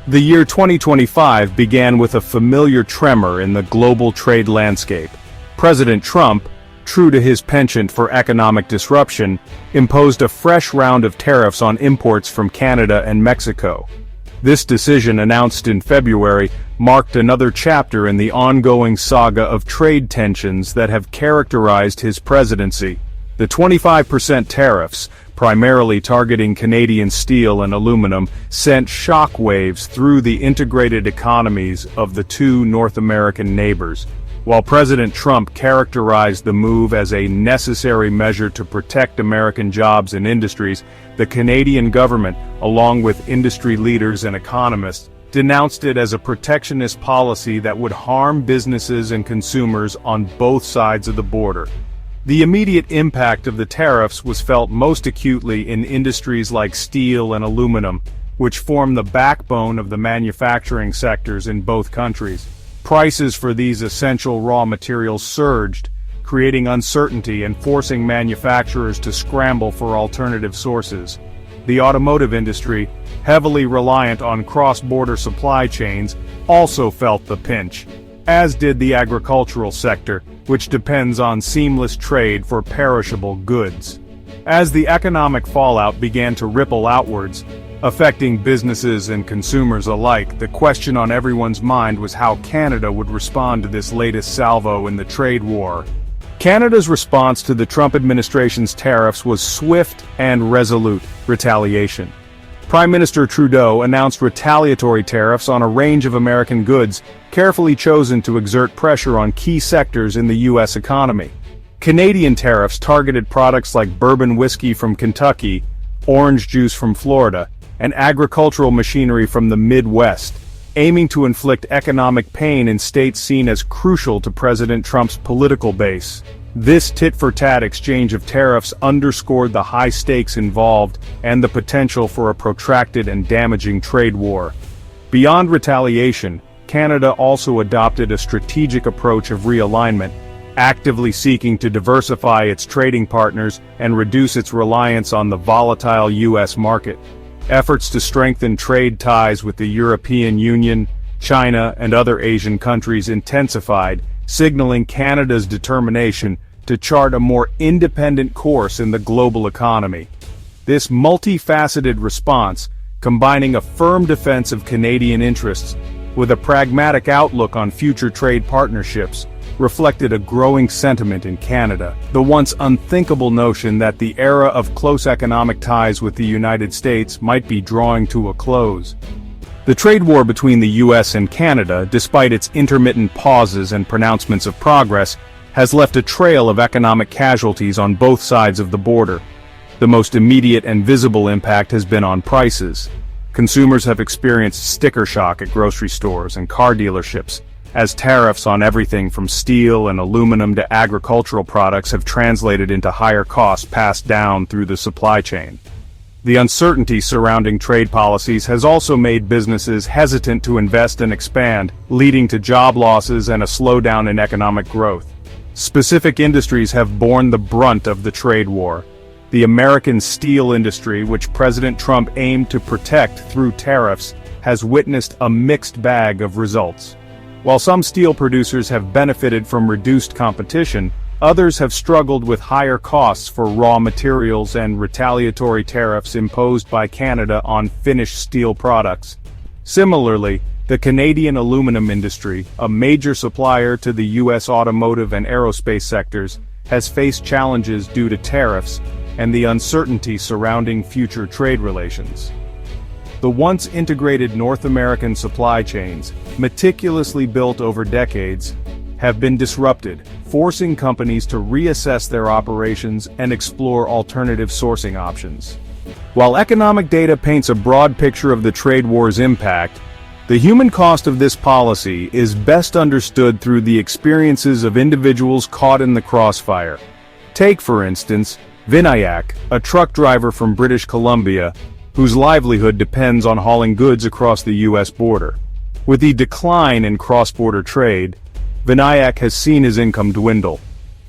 The year 2025 began with a familiar tremor in the global trade landscape. President Trump, true to his penchant for economic disruption, imposed a fresh round of tariffs on imports from Canada and Mexico. This decision, announced in February, marked another chapter in the ongoing saga of trade tensions that have characterized his presidency. The 25% tariffs, primarily targeting Canadian steel and aluminum, sent shockwaves through the integrated economies of the two North American neighbors. While President Trump characterized the move as a necessary measure to protect American jobs and industries, the Canadian government, along with industry leaders and economists, denounced it as a protectionist policy that would harm businesses and consumers on both sides of the border. The immediate impact of the tariffs was felt most acutely in industries like steel and aluminum, which form the backbone of the manufacturing sectors in both countries. Prices for these essential raw materials surged, creating uncertainty and forcing manufacturers to scramble for alternative sources. The automotive industry, heavily reliant on cross-border supply chains, also felt the pinch, as did the agricultural sector, which depends on seamless trade for perishable goods. As the economic fallout began to ripple outwards, affecting businesses and consumers alike, the question on everyone's mind was how Canada would respond to this latest salvo in the trade war. Canada's response to the Trump administration's tariffs was swift and resolute: retaliation. Prime Minister Trudeau announced retaliatory tariffs on a range of American goods, carefully chosen to exert pressure on key sectors in the U.S. economy. Canadian tariffs targeted products like bourbon whiskey from Kentucky, orange juice from Florida, and agricultural machinery from the Midwest, aiming to inflict economic pain in states seen as crucial to President Trump's political base. This tit-for-tat exchange of tariffs underscored the high stakes involved and the potential for a protracted and damaging trade war. Beyond retaliation, Canada also adopted a strategic approach of realignment, actively seeking to diversify its trading partners and reduce its reliance on the volatile U.S. market. Efforts to strengthen trade ties with the European Union, China, and other Asian countries intensified, signaling Canada's determination to chart a more independent course in the global economy. This multifaceted response, combining a firm defense of Canadian interests with a pragmatic outlook on future trade partnerships, reflected a growing sentiment in Canada. The once unthinkable notion that the era of close economic ties with the United States might be drawing to a close. The trade war between the U.S. and Canada, despite its intermittent pauses and pronouncements of progress, has left a trail of economic casualties on both sides of the border. The most immediate and visible impact has been on prices. Consumers have experienced sticker shock at grocery stores and car dealerships, as tariffs on everything from steel and aluminum to agricultural products have translated into higher costs passed down through the supply chain. The uncertainty surrounding trade policies has also made businesses hesitant to invest and expand, leading to job losses and a slowdown in economic growth. Specific industries have borne the brunt of the trade war. The American steel industry, which President Trump aimed to protect through tariffs, has witnessed a mixed bag of results. While some steel producers have benefited from reduced competition, others have struggled with higher costs for raw materials and retaliatory tariffs imposed by Canada on finished steel products. Similarly, the Canadian aluminum industry, a major supplier to the U.S. automotive and aerospace sectors, has faced challenges due to tariffs and the uncertainty surrounding future trade relations. The once integrated North American supply chains, meticulously built over decades, have been disrupted, forcing companies to reassess their operations and explore alternative sourcing options. While economic data paints a broad picture of the trade war's impact, the human cost of this policy is best understood through the experiences of individuals caught in the crossfire. Take, for instance, Vinayak, a truck driver from British Columbia, whose livelihood depends on hauling goods across the U.S. border. With the decline in cross-border trade, Vinayak has seen his income dwindle,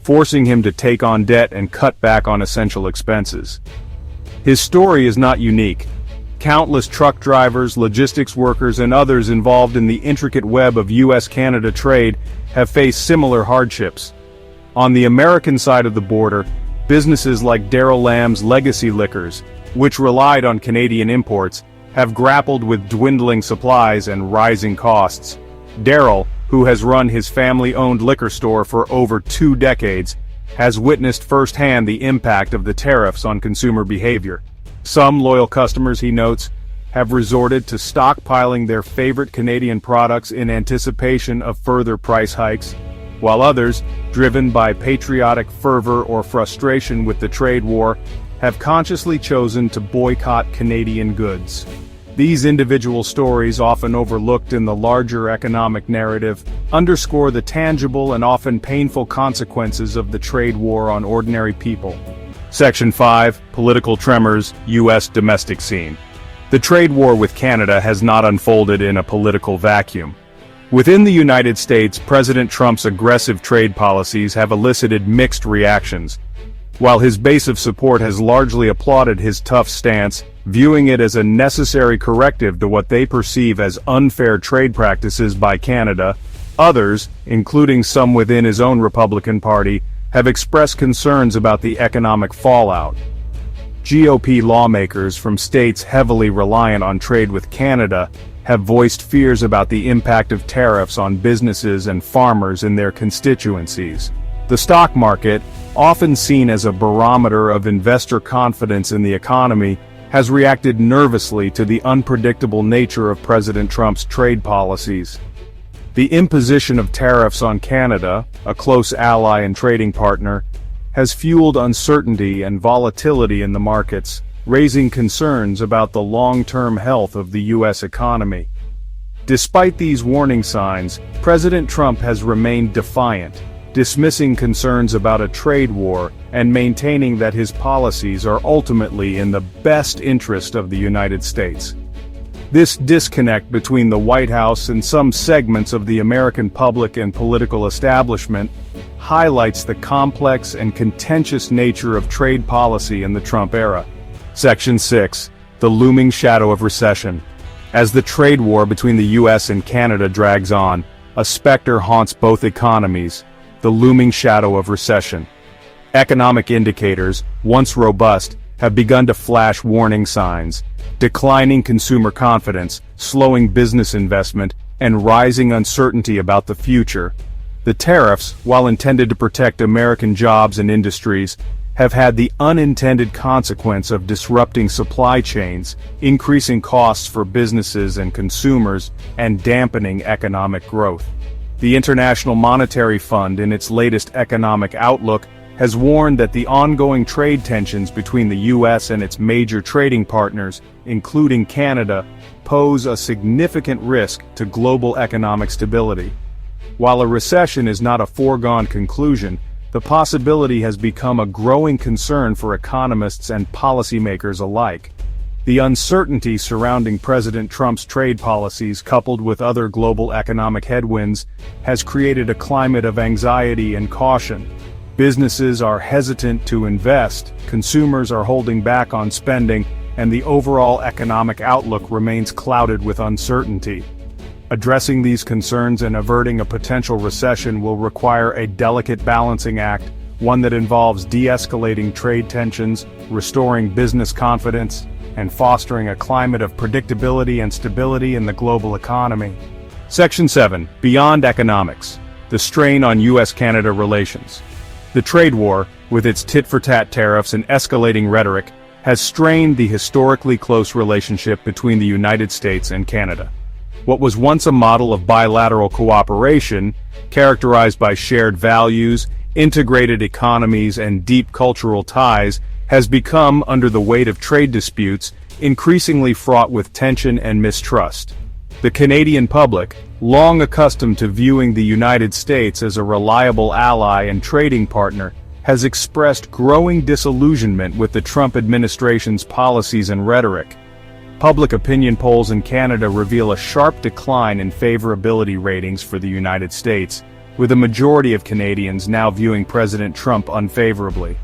forcing him to take on debt and cut back on essential expenses. His story is not unique. Countless truck drivers, logistics workers, and others involved in the intricate web of US-Canada trade have faced similar hardships. On the American side of the border, businesses like Darrell Lamb's Legacy Liquors, which relied on Canadian imports, have grappled with dwindling supplies and rising costs. Darrell, who has run his family-owned liquor store for over 2 decades, has witnessed firsthand the impact of the tariffs on consumer behavior. Some loyal customers, he notes, have resorted to stockpiling their favorite Canadian products in anticipation of further price hikes, while others, driven by patriotic fervor or frustration with the trade war, have consciously chosen to boycott Canadian goods. These individual stories, often overlooked in the larger economic narrative, underscore the tangible and often painful consequences of the trade war on ordinary people. Section 5. Political Tremors, U.S. Domestic Scene. The trade war with Canada has not unfolded in a political vacuum. Within the United States, President Trump's aggressive trade policies have elicited mixed reactions. While his base of support has largely applauded his tough stance, viewing it as a necessary corrective to what they perceive as unfair trade practices by Canada, others, including some within his own Republican Party, have expressed concerns about the economic fallout. GOP lawmakers from states heavily reliant on trade with Canada have voiced fears about the impact of tariffs on businesses and farmers in their constituencies. The stock market, often seen as a barometer of investor confidence in the economy, has reacted nervously to the unpredictable nature of President Trump's trade policies. The imposition of tariffs on Canada, a close ally and trading partner, has fueled uncertainty and volatility in the markets, raising concerns about the long-term health of the U.S. economy. Despite these warning signs, President Trump has remained defiant, dismissing concerns about a trade war and maintaining that his policies are ultimately in the best interest of the United States. This disconnect between the White House and some segments of the American public and political establishment highlights the complex and contentious nature of trade policy in the Trump era. Section 6. The Looming Shadow of Recession. As the trade war between the U.S. and Canada drags on, a specter haunts both economies: the looming shadow of recession. Economic indicators, once robust, have begun to flash warning signs: declining consumer confidence, slowing business investment, and rising uncertainty about the future. The tariffs, while intended to protect American jobs and industries, have had the unintended consequence of disrupting supply chains, increasing costs for businesses and consumers, and dampening economic growth. The International Monetary Fund, in its latest economic outlook, has warned that the ongoing trade tensions between the U.S. and its major trading partners, including Canada, pose a significant risk to global economic stability. While a recession is not a foregone conclusion, the possibility has become a growing concern for economists and policymakers alike. The uncertainty surrounding President Trump's trade policies, coupled with other global economic headwinds, has created a climate of anxiety and caution. Businesses are hesitant to invest, consumers are holding back on spending, and the overall economic outlook remains clouded with uncertainty. Addressing these concerns and averting a potential recession will require a delicate balancing act, one that involves de-escalating trade tensions, restoring business confidence, and fostering a climate of predictability and stability in the global economy. Section 7. Beyond Economics. The strain on U.S.-Canada relations. The trade war, with its tit-for-tat tariffs and escalating rhetoric, has strained the historically close relationship between the United States and Canada. What was once a model of bilateral cooperation, characterized by shared values, integrated economies, and deep cultural ties, has become, under the weight of trade disputes, increasingly fraught with tension and mistrust. The Canadian public, long accustomed to viewing the United States as a reliable ally and trading partner, has expressed growing disillusionment with the Trump administration's policies and rhetoric. Public opinion polls in Canada reveal a sharp decline in favorability ratings for the United States, with a majority of Canadians now viewing President Trump unfavorably.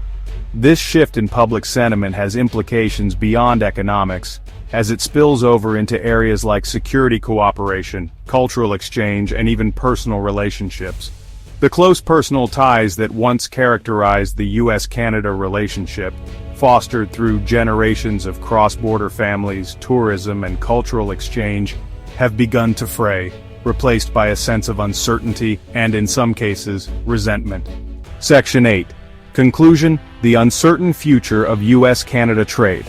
This shift in public sentiment has implications beyond economics. as it spills over into areas like security cooperation, cultural exchange, and even personal relationships. The close personal ties that once characterized the US-Canada relationship, fostered through generations of cross-border families, tourism, and cultural exchange, have begun to fray, replaced by a sense of uncertainty and, in some cases, resentment. Section 8. Conclusion: the uncertain future of US-Canada trade.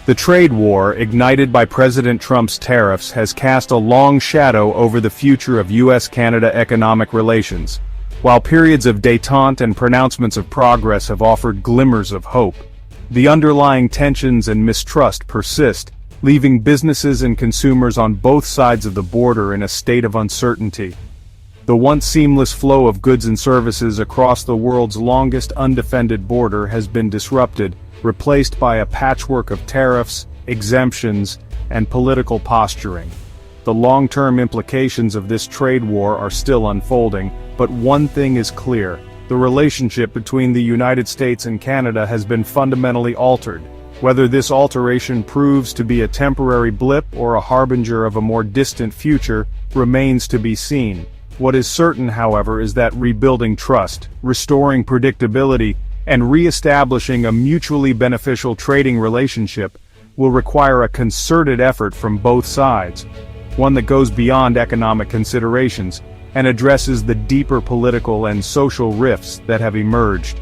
The trade war, ignited by President Trump's tariffs, has cast a long shadow over the future of US-Canada economic relations. While periods of détente and pronouncements of progress have offered glimmers of hope, the underlying tensions and mistrust persist, leaving businesses and consumers on both sides of the border in a state of uncertainty. The once seamless flow of goods and services across the world's longest undefended border has been disrupted, replaced by a patchwork of tariffs, exemptions, and political posturing. The long-term implications of this trade war are still unfolding, but one thing is clear: the relationship between the United States and Canada has been fundamentally altered. Whether this alteration proves to be a temporary blip or a harbinger of a more distant future remains to be seen. What is certain, however, is that rebuilding trust, restoring predictability, and re-establishing a mutually beneficial trading relationship will require a concerted effort from both sides, one that goes beyond economic considerations and addresses the deeper political and social rifts that have emerged.